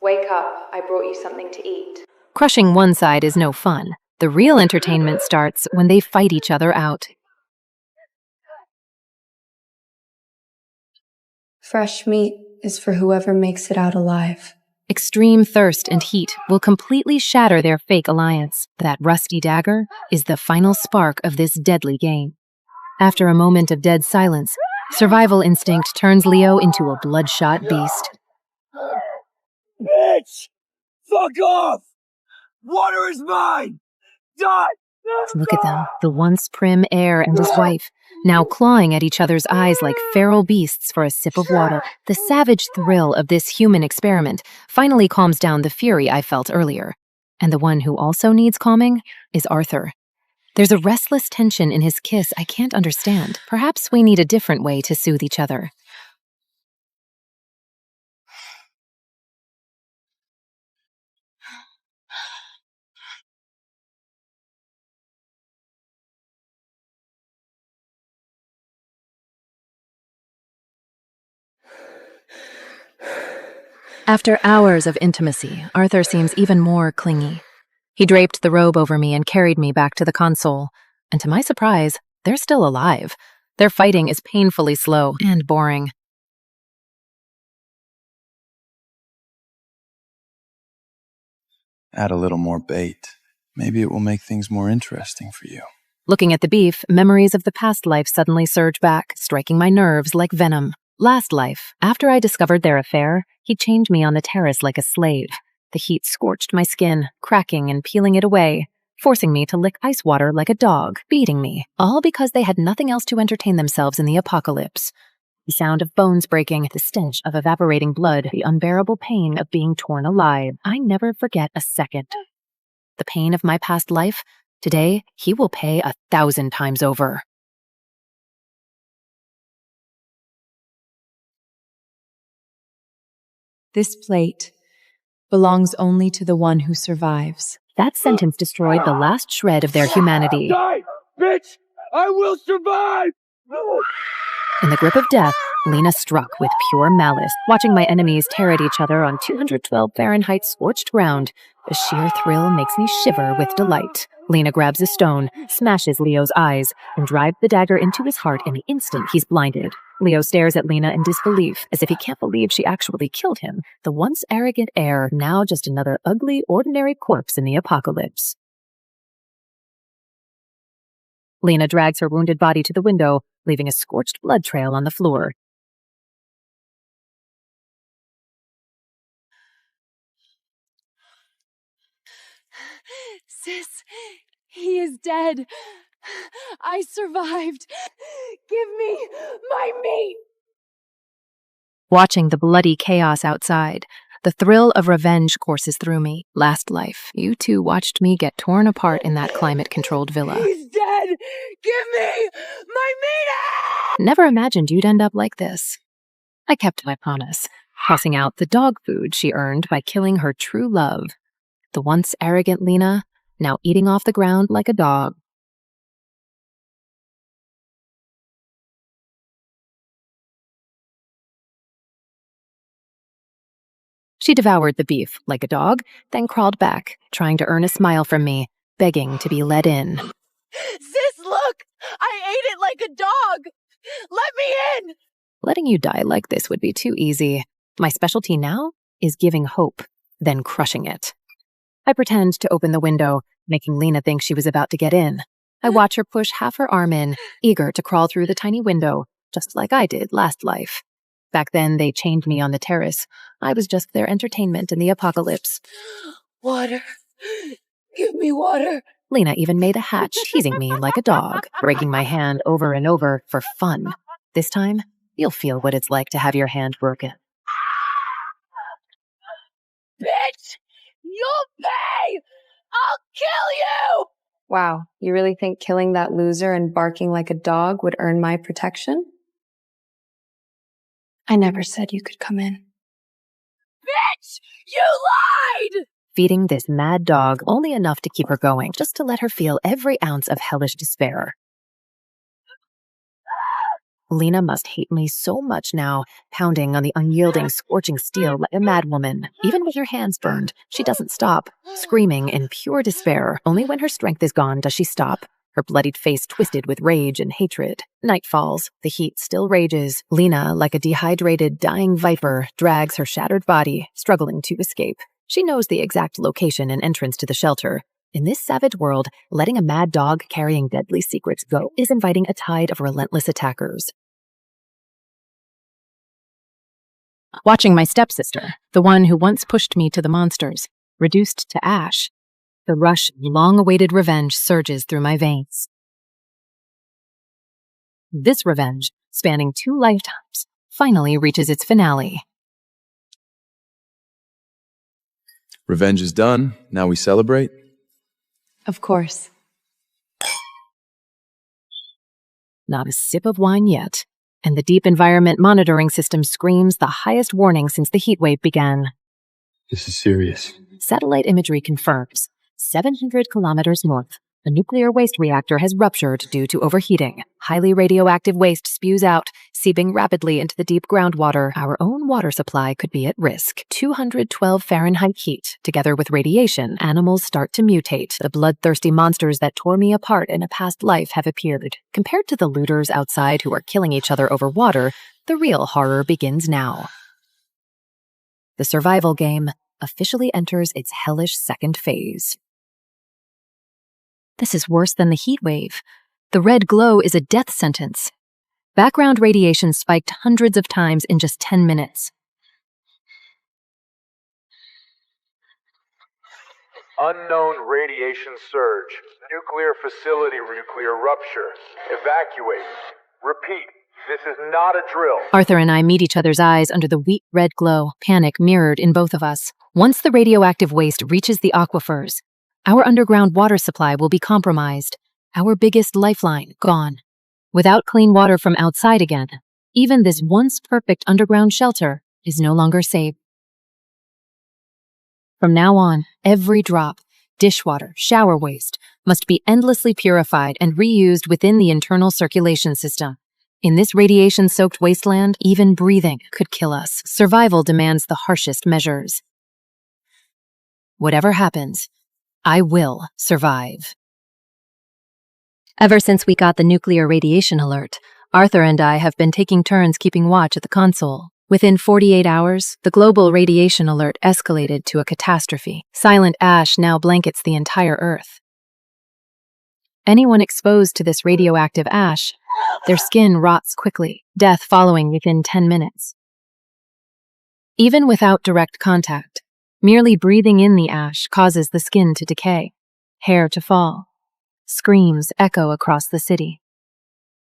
wake up. I brought you something to eat. Crushing one side is no fun. The real entertainment starts when they fight each other out. Fresh meat is for whoever makes it out alive. Extreme thirst and heat will completely shatter their fake alliance. That rusty dagger is the final spark of this deadly game. After a moment of dead silence, survival instinct turns Leo into a bloodshot beast. Bitch! Fuck off! Water is mine! Die! Look at them, the once prim heir and his wife, now clawing at each other's eyes like feral beasts for a sip of water. The savage thrill of this human experiment finally calms down the fury I felt earlier. And the one who also needs calming is Arthur. There's a restless tension in his kiss I can't understand. Perhaps we need a different way to soothe each other. After hours of intimacy, Arthur seems even more clingy. He draped the robe over me and carried me back to the console. And to my surprise, they're still alive. Their fighting is painfully slow and boring. Add a little more bait. Maybe it will make things more interesting for you. Looking at the beef, memories of the past life suddenly surge back, striking my nerves like venom. Last life, after I discovered their affair, he chained me on the terrace like a slave. The heat scorched my skin, cracking and peeling it away, forcing me to lick ice water like a dog, beating me, all because they had nothing else to entertain themselves in the apocalypse. The sound of bones breaking, the stench of evaporating blood, the unbearable pain of being torn alive. I never forget a second. The pain of my past life, today, he will pay 1,000 times over. This plate belongs only to the one who survives. That sentence destroyed the last shred of their humanity. Die, bitch! I will survive! In the grip of death, Lena struck with pure malice, watching my enemies tear at each other on 212 Fahrenheit scorched ground. The sheer thrill makes me shiver with delight. Lena grabs a stone, smashes Leo's eyes, and drives the dagger into his heart in the instant he's blinded. Leo stares at Lena in disbelief, as if he can't believe she actually killed him. The once arrogant heir, now just another ugly, ordinary corpse in the apocalypse. Lena drags her wounded body to the window, leaving a scorched blood trail on the floor. Sis, he is dead. I survived. Give me my meat. Watching the bloody chaos outside, the thrill of revenge courses through me. Last life, you two watched me get torn apart in that climate-controlled villa. He's dead. Give me my meat. Never imagined you'd end up like this. I kept my promise, tossing out the dog food she earned by killing her true love. The once arrogant Lena, now eating off the ground like a dog. She devoured the beef like a dog, then crawled back, trying to earn a smile from me, begging to be let in. Sis, look! I ate it like a dog! Let me in! Letting you die like this would be too easy. My specialty now is giving hope, then crushing it. I pretend to open the window, making Lena think she was about to get in. I watch her push half her arm in, eager to crawl through the tiny window, just like I did last life. Back then, they chained me on the terrace. I was just their entertainment in the apocalypse. Water. Give me water. Lena even made a hatch, teasing me like a dog, breaking my hand over and over for fun. This time, you'll feel what it's like to have your hand broken. Bitch! You'll pay! I'll kill you! Wow, you really think killing that loser and barking like a dog would earn my protection? I never said you could come in. Bitch! You lied! Feeding this mad dog only enough to keep her going, just to let her feel every ounce of hellish despair. Lena must hate me so much now, pounding on the unyielding, scorching steel like a madwoman. Even with her hands burned, she doesn't stop, screaming in pure despair. Only when her strength is gone does she stop, her bloodied face twisted with rage and hatred. Night falls. The heat still rages. Lena, like a dehydrated, dying viper, drags her shattered body, struggling to escape. She knows the exact location and entrance to the shelter. In this savage world, letting a mad dog carrying deadly secrets go is inviting a tide of relentless attackers. Watching my stepsister, the one who once pushed me to the monsters, reduced to ash, the rush of long-awaited revenge surges through my veins. This revenge, spanning 2 lifetimes, finally reaches its finale. Revenge is done. Now we celebrate. Of course. Not a sip of wine yet, and the deep environment monitoring system screams the highest warning since the heatwave began. This is serious. Satellite imagery confirms 700 kilometers north, A nuclear waste reactor has ruptured due to overheating. Highly radioactive waste spews out, seeping rapidly into the deep groundwater. Our own water supply could be at risk. 212 Fahrenheit heat. Together with radiation, animals start to mutate. The bloodthirsty monsters that tore me apart in a past life have appeared. Compared to the looters outside who are killing each other over water, the real horror begins now. The survival game officially enters its hellish second phase. This is worse than the heat wave. The red glow is a death sentence. Background radiation spiked hundreds of times in just 10 minutes. Unknown radiation surge. Nuclear facility nuclear rupture. Evacuate. Repeat. This is not a drill. Arthur and I meet each other's eyes under the wheat red glow, panic mirrored in both of us. Once the radioactive waste reaches the aquifers, our underground water supply will be compromised, our biggest lifeline gone. Without clean water from outside again, even this once perfect underground shelter is no longer safe. From now on, every drop, dishwater, shower waste, must be endlessly purified and reused within the internal circulation system. In this radiation-soaked wasteland, even breathing could kill us. Survival demands the harshest measures. Whatever happens, I will survive. Ever since we got the nuclear radiation alert, Arthur and I have been taking turns keeping watch at the console. Within 48 hours, the global radiation alert escalated to a catastrophe. Silent ash now blankets the entire Earth. Anyone exposed to this radioactive ash, their skin rots quickly, death following within 10 minutes. Even without direct contact, merely breathing in the ash causes the skin to decay, hair to fall. Screams echo across the city.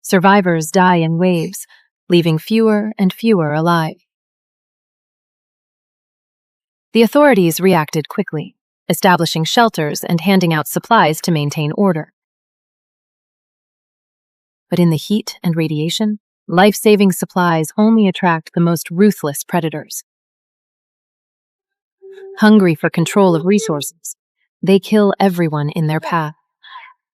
Survivors die in waves, leaving fewer and fewer alive. The authorities reacted quickly, establishing shelters and handing out supplies to maintain order. But in the heat and radiation, life-saving supplies only attract the most ruthless predators. Hungry for control of resources, they kill everyone in their path.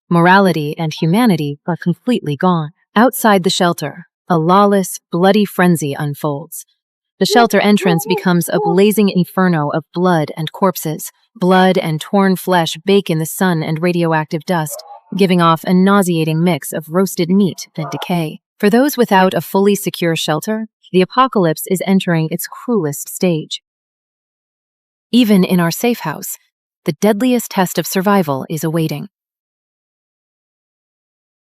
Morality and humanity are completely gone. Outside the shelter, a lawless, bloody frenzy unfolds. The shelter entrance becomes a blazing inferno of blood and corpses. Blood and torn flesh bake in the sun and radioactive dust, giving off a nauseating mix of roasted meat and decay. For those without a fully secure shelter, the apocalypse is entering its cruelest stage. Even in our safe house, the deadliest test of survival is awaiting.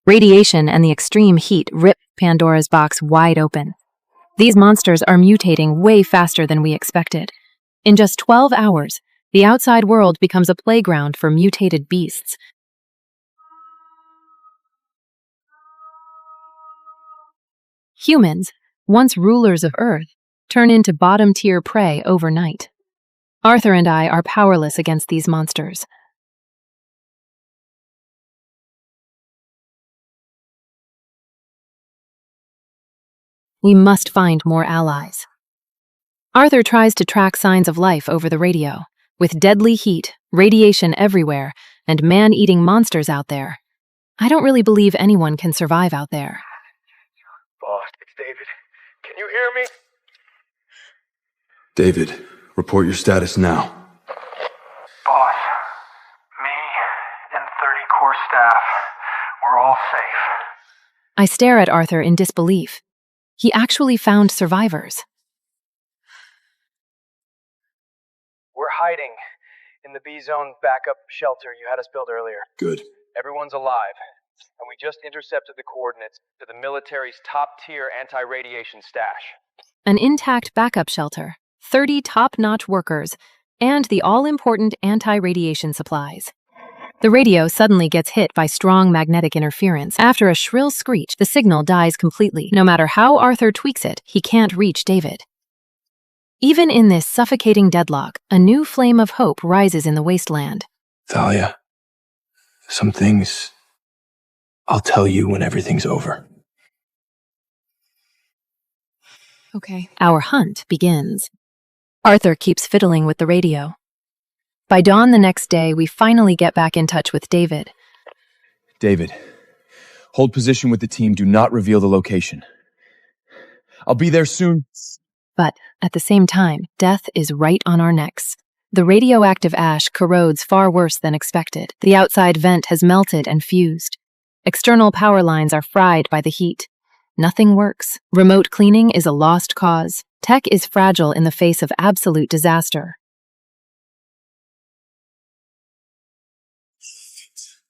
Radiation and the extreme heat rip Pandora's box wide open. These monsters are mutating way faster than we expected. In just 12 hours, the outside world becomes a playground for mutated beasts. Humans, once rulers of Earth, turn into bottom-tier prey overnight. Arthur and I are powerless against these monsters. We must find more allies. Arthur tries to track signs of life over the radio. With deadly heat, radiation everywhere, and man-eating monsters out there, I don't really believe anyone can survive out there. Boss, it's David. Can you hear me? David, report your status now. Boss, me and 30 core staff, we're all safe. I stare at Arthur in disbelief. He actually found survivors. We're hiding in the B-Zone backup shelter you had us build earlier. Good. Everyone's alive, and we just intercepted the coordinates to the military's top-tier anti-radiation stash. An intact backup shelter, 30 top-notch workers, and the all-important anti-radiation supplies. The radio suddenly gets hit by strong magnetic interference. After a shrill screech, the signal dies completely. No matter how Arthur tweaks it, he can't reach David. Even in this suffocating deadlock, a new flame of hope rises in the wasteland. Thalia, some things I'll tell you when everything's over. Okay. Our hunt begins. Arthur keeps fiddling with the radio. By dawn the next day, we finally get back in touch with David. David, hold position with the team. Do not reveal the location. I'll be there soon. But at the same time, death is right on our necks. The radioactive ash corrodes far worse than expected. The outside vent has melted and fused. External power lines are fried by the heat. Nothing works. Remote cleaning is a lost cause. Tech is fragile in the face of absolute disaster.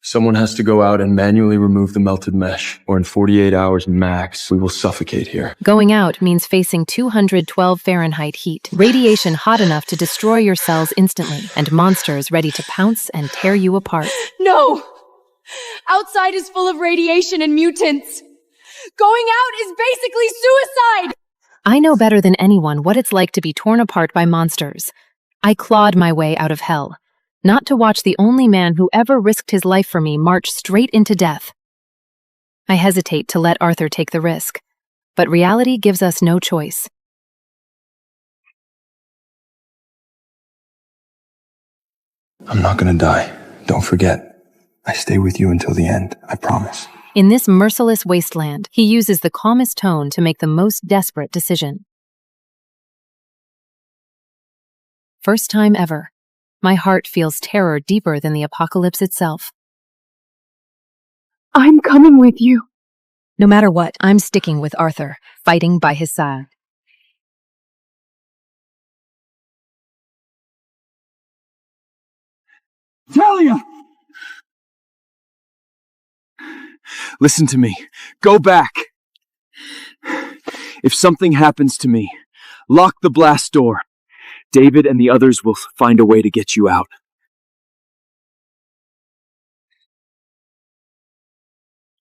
Someone has to go out and manually remove the melted mesh, or in 48 hours max, we will suffocate here. Going out means facing 212 Fahrenheit heat, radiation hot enough to destroy your cells instantly, and monsters ready to pounce and tear you apart. No! Outside is full of radiation and mutants. Going out is basically suicide! I know better than anyone what it's like to be torn apart by monsters. I clawed my way out of hell, not to watch the only man who ever risked his life for me march straight into death. I hesitate to let Arthur take the risk, but reality gives us no choice. I'm not gonna die. Don't forget. I stay with you until the end, I promise. In this merciless wasteland, he uses the calmest tone to make the most desperate decision. First time ever, my heart feels terror deeper than the apocalypse itself. I'm coming with you. No matter what, I'm sticking with Arthur, fighting by his side. Talia! Listen to me. Go back. If something happens to me, lock the blast door. David and the others will find a way to get you out.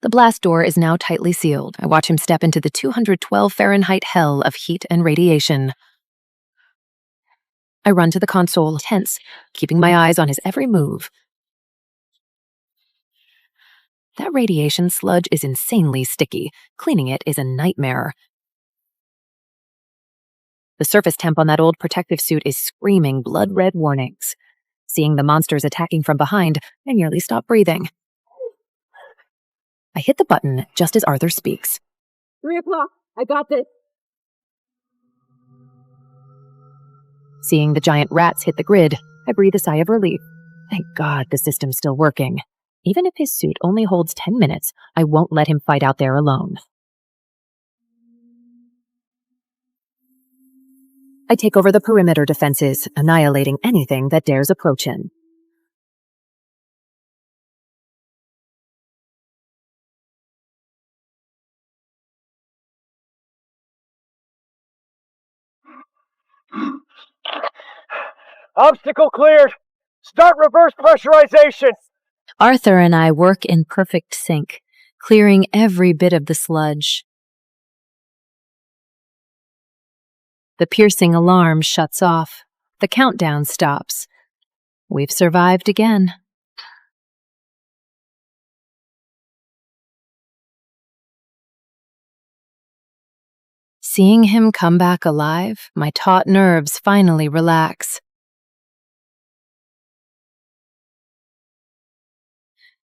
The blast door is now tightly sealed. I watch him step into the 212 Fahrenheit hell of heat and radiation. I run to the console, tense, keeping my eyes on his every move. That radiation sludge is insanely sticky. Cleaning it is a nightmare. The surface temp on that old protective suit is screaming blood-red warnings. Seeing the monsters attacking from behind, I nearly stop breathing. I hit the button just as Arthur speaks. 3 o'clock. I got this. Seeing the giant rats hit the grid, I breathe a sigh of relief. Thank God the system's still working. Even if his suit only holds 10 minutes, I won't let him fight out there alone. I take over the perimeter defenses, annihilating anything that dares approach him. Obstacle cleared! Start reverse pressurization! Arthur and I work in perfect sync, clearing every bit of the sludge. The piercing alarm shuts off. The countdown stops. We've survived again. Seeing him come back alive, my taut nerves finally relax.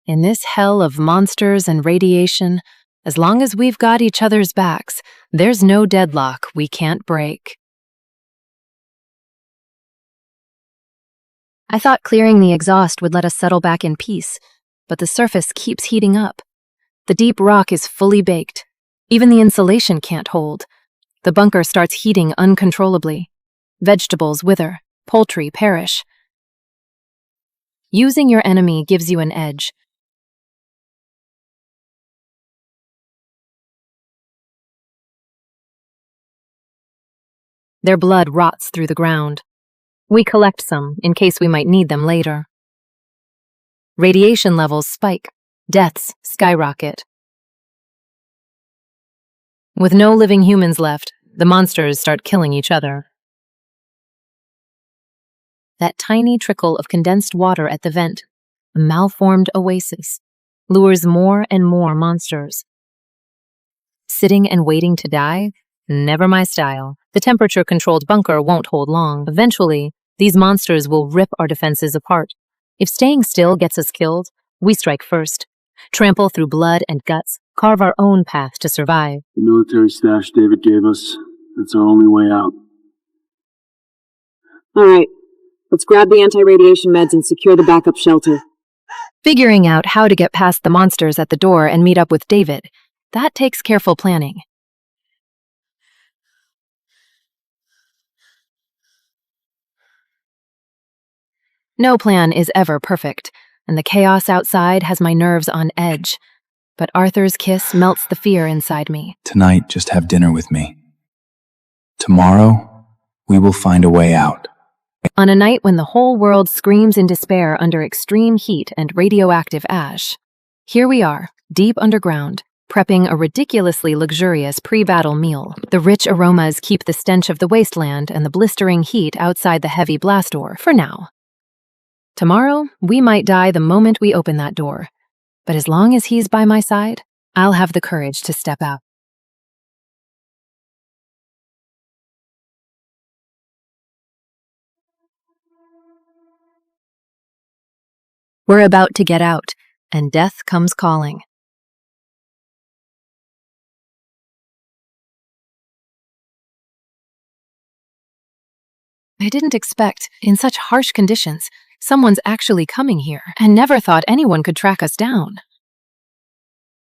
In this hell of monsters and radiation, as long as we've got each other's backs, there's no deadlock we can't break. I thought clearing the exhaust would let us settle back in peace, but the surface keeps heating up. The deep rock is fully baked. Even the insulation can't hold. The bunker starts heating uncontrollably. Vegetables wither, poultry perish. Using your enemy gives you an edge. Their blood rots through the ground. We collect some in case we might need them later. Radiation levels spike. Deaths skyrocket. With no living humans left, the monsters start killing each other. That tiny trickle of condensed water at the vent, a malformed oasis, lures more and more monsters. Sitting and waiting to die? Never my style. The temperature-controlled bunker won't hold long. Eventually, these monsters will rip our defenses apart. If staying still gets us killed, we strike first. trample through blood and guts, carve our own path to survive. The military stash David gave us, that's our only way out. All right, let's grab the anti-radiation meds and secure the backup shelter. Figuring out how to get past the monsters at the door and meet up with David, that takes careful planning. No plan is ever perfect, and the chaos outside has my nerves on edge. But Arthur's kiss melts the fear inside me. Tonight, just have dinner with me. Tomorrow, we will find a way out. On a night when the whole world screams in despair under extreme heat and radioactive ash, here we are, deep underground, prepping a ridiculously luxurious pre-battle meal. The rich aromas keep the stench of the wasteland and the blistering heat outside the heavy blast door for now. Tomorrow, we might die the moment we open that door. But as long as he's by my side, I'll have the courage to step out. We're about to get out, and death comes calling. I didn't expect, in such harsh conditions, someone's actually coming here, and never thought anyone could track us down.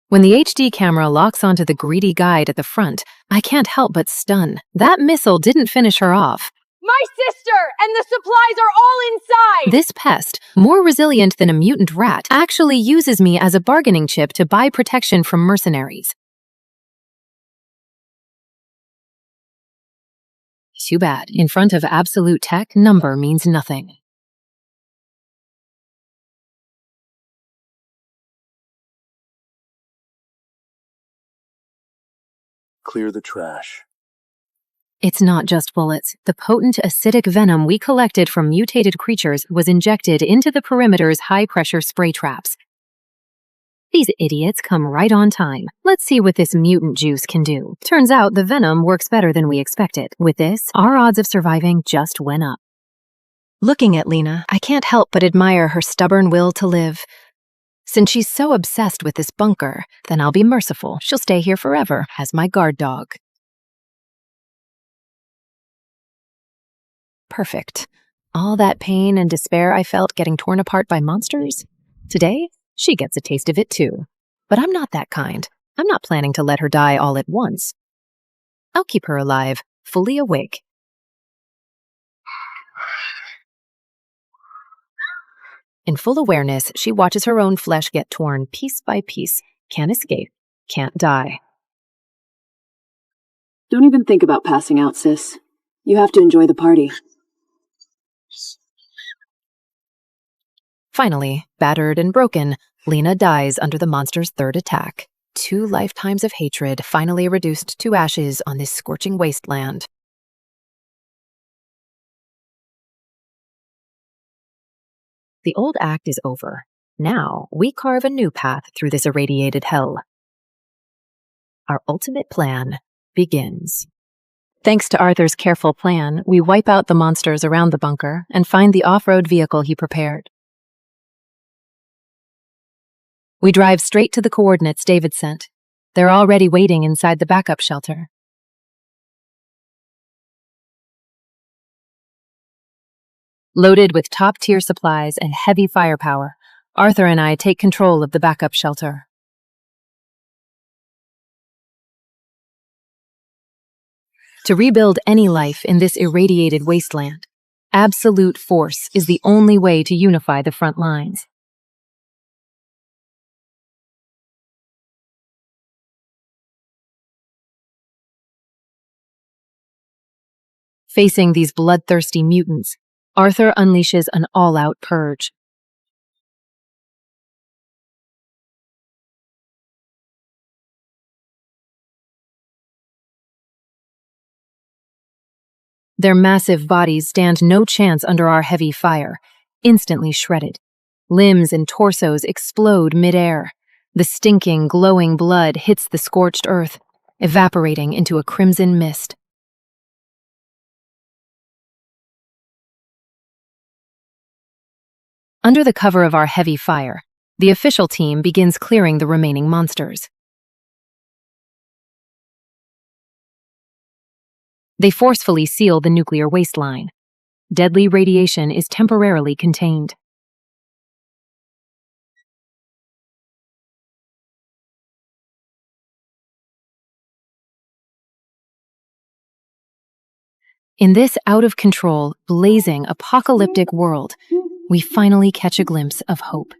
When the HD camera locks onto the greedy guide at the front, I can't help but stun. That missile didn't finish her off. My sister and the supplies are all inside! This pest, more resilient than a mutant rat, actually uses me as a bargaining chip to buy protection from mercenaries. Too bad. In front of absolute tech, number means nothing. Clear the trash. It's not just bullets. The potent acidic venom we collected from mutated creatures was injected into the perimeter's high-pressure spray traps. These idiots come right on time. Let's see what this mutant juice can do. Turns out the venom works better than we expected. With this, our odds of surviving just went up. Looking at Lena, I can't help but admire her stubborn will to live. Since she's so obsessed with this bunker, then I'll be merciful. She'll stay here forever as my guard dog. Perfect. All that pain and despair I felt getting torn apart by monsters? Today, she gets a taste of it too. But I'm not that kind. I'm not planning to let her die all at once. I'll keep her alive, fully awake. In full awareness, she watches her own flesh get torn piece by piece. Can't escape. Can't die. Don't even think about passing out, sis. You have to enjoy the party. Finally, battered and broken, Lena dies under the monster's third attack. 2 lifetimes of hatred finally reduced to ashes on this scorching wasteland. The old act is over. Now, we carve a new path through this irradiated hell. Our ultimate plan begins. Thanks to Arthur's careful plan, we wipe out the monsters around the bunker and find the off-road vehicle he prepared. We drive straight to the coordinates David sent. They're already waiting inside the backup shelter. Loaded with top-tier supplies and heavy firepower, Arthur and I take control of the backup shelter. To rebuild any life in this irradiated wasteland, absolute force is the only way to unify the front lines. Facing these bloodthirsty mutants, Arthur unleashes an all-out purge. Their massive bodies stand no chance under our heavy fire, instantly shredded. Limbs and torsos explode midair. The stinking, glowing blood hits the scorched earth, evaporating into a crimson mist. Under the cover of our heavy fire, the official team begins clearing the remaining monsters. They forcefully seal the nuclear wasteline. Deadly radiation is temporarily contained. In this out-of-control, blazing, apocalyptic world, we finally catch a glimpse of hope.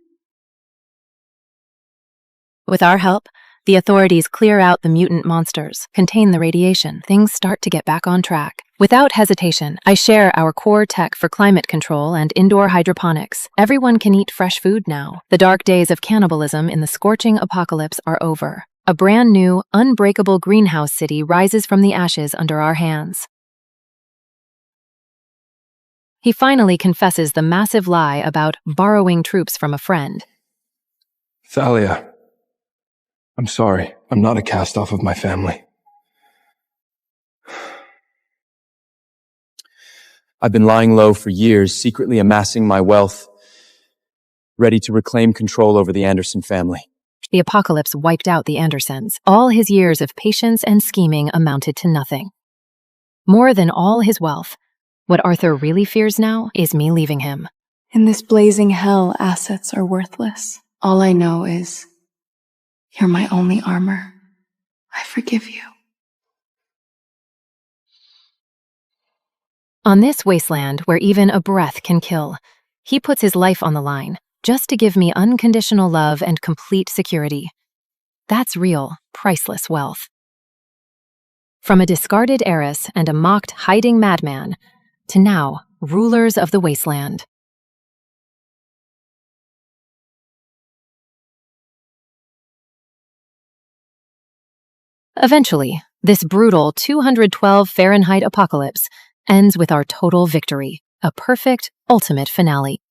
With our help, the authorities clear out the mutant monsters, contain the radiation. Things start to get back on track. Without hesitation, I share our core tech for climate control and indoor hydroponics. Everyone can eat fresh food now. The dark days of cannibalism in the scorching apocalypse are over. A brand new, unbreakable greenhouse city rises from the ashes under our hands. He finally confesses the massive lie about borrowing troops from a friend. Thalia, I'm sorry. I'm not a cast-off of my family. I've been lying low for years, secretly amassing my wealth, ready to reclaim control over the Anderson family. The apocalypse wiped out the Andersons. All his years of patience and scheming amounted to nothing. More than all his wealth, what Arthur really fears now is me leaving him. In this blazing hell, assets are worthless. All I know is you're my only armor. I forgive you. On this wasteland where even a breath can kill, he puts his life on the line just to give me unconditional love and complete security. That's real, priceless wealth. From a discarded heiress and a mocked, hiding madman, to now, rulers of the wasteland. Eventually, this brutal 212 Fahrenheit apocalypse ends with our total victory, a perfect, ultimate finale.